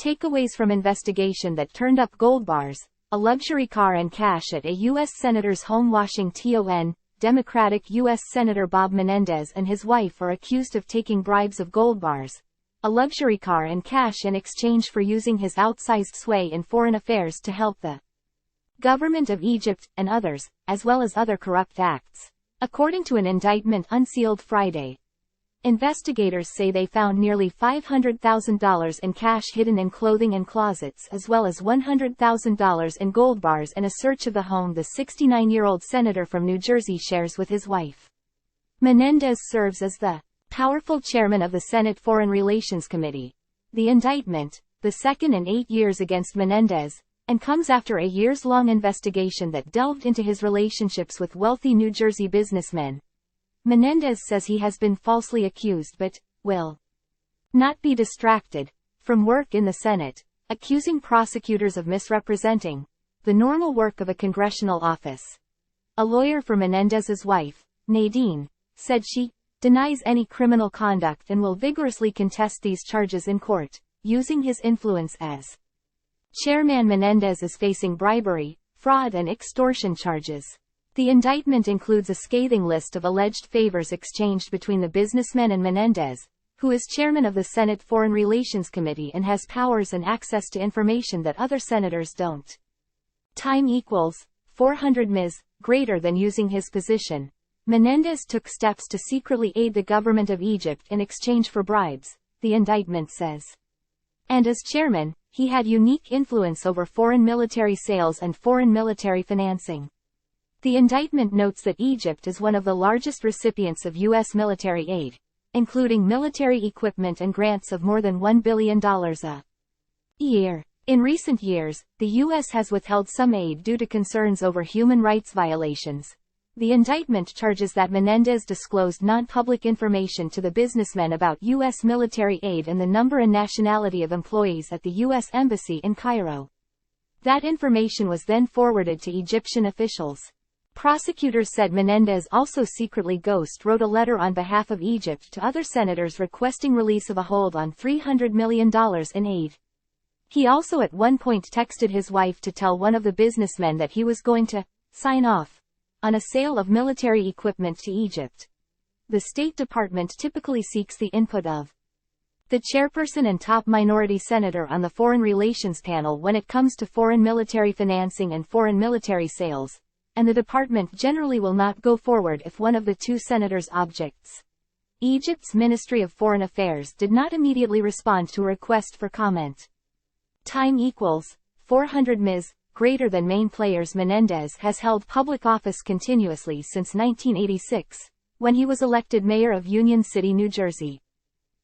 Takeaways from investigation that turned up gold bars, a luxury car and cash at a U.S. senator's home. Washington, Democratic U.S. Senator Bob Menendez and his wife are accused of taking bribes of gold bars, a luxury car and cash in exchange for using his outsized sway in foreign affairs to help the government of Egypt, and others, as well as other corrupt acts. According to an indictment unsealed Friday, investigators say they found nearly $500,000 in cash hidden in clothing and closets, as well as $100,000 in gold bars in a search of the home the 69-year-old senator from New Jersey shares with his wife. Menendez serves as the powerful chairman of the Senate Foreign Relations Committee. The indictment, the second in 8 years against Menendez, and comes after a years-long investigation that delved into his relationships with wealthy New Jersey businessmen. Menendez says he has been falsely accused but will not be distracted from work in the Senate, accusing prosecutors of misrepresenting the normal work of a congressional office. A lawyer for Menendez's wife, Nadine, said she denies any criminal conduct and will vigorously contest these charges in court, using his influence as chairman. Menendez is facing bribery, fraud and extortion charges. The indictment includes a scathing list of alleged favors exchanged between the businessman and Menendez, who is chairman of the Senate Foreign Relations Committee and has powers and access to information that other senators don't. Time equals 400 ms. Greater than using his position. Menendez took steps to secretly aid the government of Egypt in exchange for bribes, the indictment says. And as chairman, he had unique influence over foreign military sales and foreign military financing. The indictment notes that Egypt is one of the largest recipients of U.S. military aid, including military equipment and grants of more than $1 billion a year. In recent years, the U.S. has withheld some aid due to concerns over human rights violations. The indictment charges that Menendez disclosed non-public information to the businessmen about U.S. military aid and the number and nationality of employees at the U.S. Embassy in Cairo. That information was then forwarded to Egyptian officials. Prosecutors said Menendez also secretly ghost-wrote a letter on behalf of Egypt to other senators requesting release of a hold on $300 million in aid. He also at one point texted his wife to tell one of the businessmen that he was going to sign off on a sale of military equipment to Egypt. The State Department typically seeks the input of the chairperson and top minority senator on the Foreign Relations panel when it comes to foreign military financing and foreign military sales, and the department generally will not go forward if one of the two senators objects. Egypt's Ministry of Foreign Affairs did not immediately respond to a request for comment. Time equals 400 ms. Greater than main players. Menendez has held public office continuously since 1986, when he was elected mayor of Union City, New Jersey.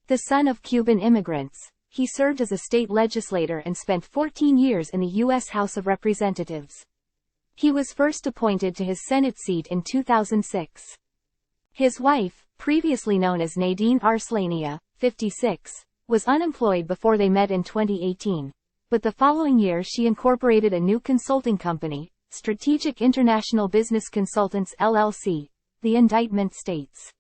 The son of Cuban immigrants, he served as a state legislator and spent 14 years in the U.S. House of Representatives. He was first appointed to his Senate seat in 2006. His wife, previously known as Nadine Arslania, 56, was unemployed before they met in 2018, but the following year she incorporated a new consulting company, Strategic International Business Consultants LLC, the indictment states.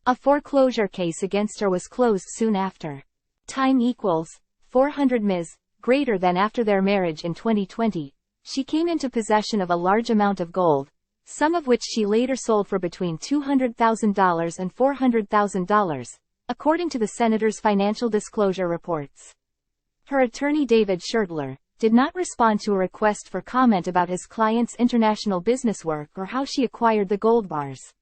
A foreclosure case against her was closed soon after. Time equals 400 ms. Greater than after their marriage in 2020. She came into possession of a large amount of gold, some of which she later sold for between $200,000 and $400,000, according to the senator's financial disclosure reports. Her attorney David Schertler did not respond to a request for comment about his client's international business work or how she acquired the gold bars.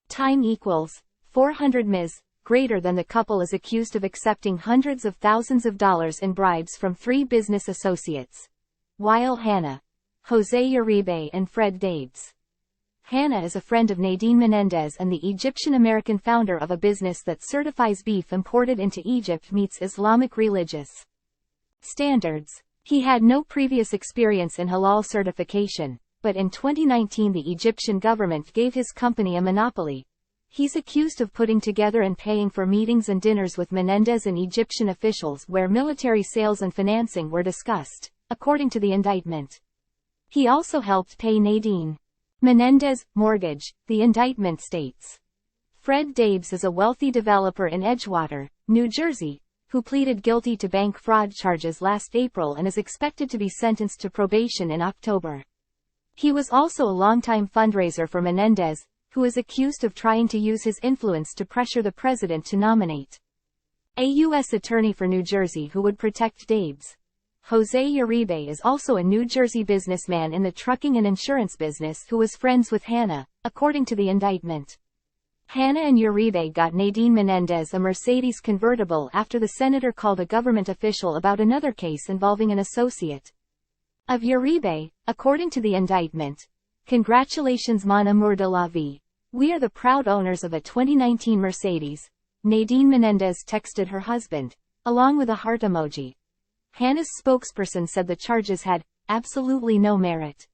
Time equals 400 ms. Greater than the couple is accused of accepting hundreds of thousands of dollars in bribes from 3 business associates: Wael Hanna, Jose Uribe and Fred Dabes. Hanna is a friend of Nadine Menendez and the Egyptian-American founder of a business that certifies beef imported into Egypt meets Islamic religious standards. He had no previous experience in halal certification, but in 2019 the Egyptian government gave his company a monopoly. He's accused of putting together and paying for meetings and dinners with Menendez and Egyptian officials where military sales and financing were discussed, according to the indictment. He also helped pay Nadine Menendez mortgage, the indictment states. Fred Dabes is a wealthy developer in Edgewater, New Jersey, who pleaded guilty to bank fraud charges last April and is expected to be sentenced to probation in October. He was also a longtime fundraiser for Menendez, who is accused of trying to use his influence to pressure the president to nominate a U.S. attorney for New Jersey who would protect Dabes. Jose Uribe is also a New Jersey businessman in the trucking and insurance business who was friends with Hannah, according to the indictment. Hannah and Uribe got Nadine Menendez a Mercedes convertible after the senator called a government official about another case involving an associate of Uribe, according to the indictment. Congratulations mon amour de la vie. We are the proud owners of a 2019 Mercedes, Nadine Menendez texted her husband, along with a heart emoji. Hannah's spokesperson said the charges had absolutely no merit.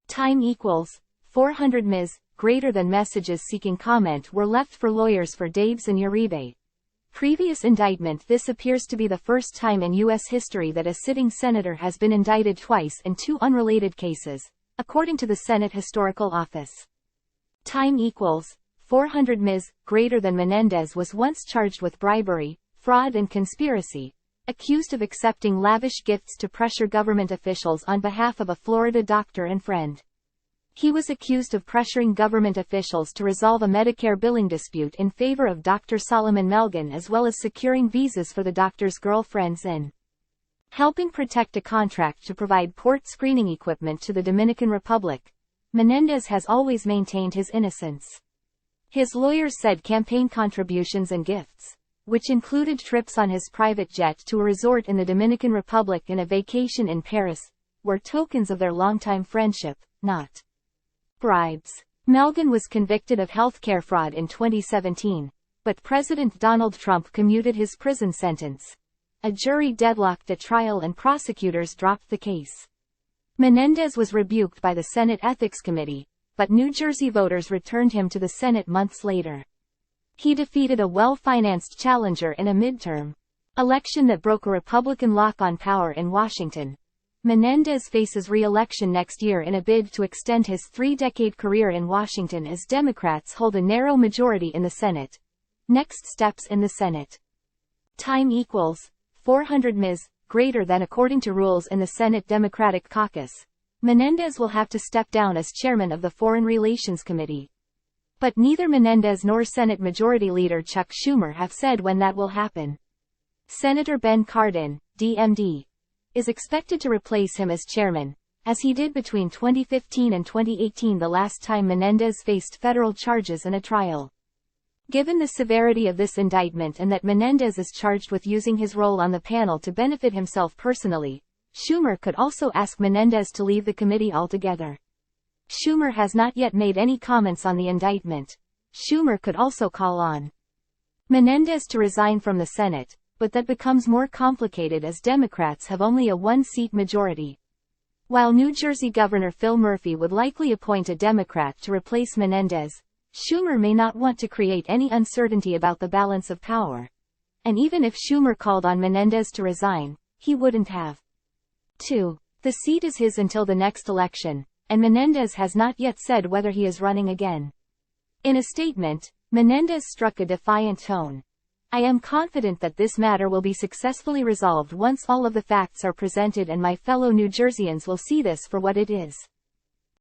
Time equals 400 Ms. greater than messages seeking comment were left for lawyers for Dabes and Uribe. Previous indictment. This appears to be the first time in U.S. history that a sitting senator has been indicted twice in two unrelated cases, according to the Senate Historical Office. Time equals 400 Ms. greater than Menendez was once charged with bribery, fraud and conspiracy, accused of accepting lavish gifts to pressure government officials on behalf of a Florida doctor and friend. He was accused of pressuring government officials to resolve a Medicare billing dispute in favor of Dr. Solomon Melgen, as well as securing visas for the doctor's girlfriends and helping protect a contract to provide port screening equipment to the Dominican Republic. Menendez has always maintained his innocence. His lawyers said campaign contributions and gifts, which included trips on his private jet to a resort in the Dominican Republic and a vacation in Paris, were tokens of their longtime friendship, not bribes. Melgen was convicted of healthcare fraud in 2017, but President Donald Trump commuted his prison sentence. A jury deadlocked a trial and prosecutors dropped the case. Menendez was rebuked by the Senate Ethics Committee, but New Jersey voters returned him to the Senate months later. He defeated a well-financed challenger in a midterm election that broke a Republican lock on power in Washington. Menendez faces re-election next year in a bid to extend his three-decade career in Washington as Democrats hold a narrow majority in the Senate. Next steps in the Senate. Time equals 400 Ms. greater than. According to rules in the Senate Democratic Caucus, Menendez will have to step down as chairman of the Foreign Relations Committee. But neither Menendez nor Senate Majority Leader Chuck Schumer have said when that will happen. Senator Ben Cardin, DMD, is expected to replace him as chairman, as he did between 2015 and 2018, the last time Menendez faced federal charges in a trial. Given the severity of this indictment and that Menendez is charged with using his role on the panel to benefit himself personally, Schumer could also ask Menendez to leave the committee altogether. Schumer has not yet made any comments on the indictment. Schumer could also call on Menendez to resign from the Senate, but that becomes more complicated as Democrats have only a one-seat majority. While New Jersey Governor Phil Murphy would likely appoint a Democrat to replace Menendez, Schumer may not want to create any uncertainty about the balance of power. And even if Schumer called on Menendez to resign, he wouldn't have to. The seat is his until the next election, and Menendez has not yet said whether he is running again. In a statement, Menendez struck a defiant tone. I am confident that this matter will be successfully resolved once all of the facts are presented and my fellow New Jerseyans will see this for what it is.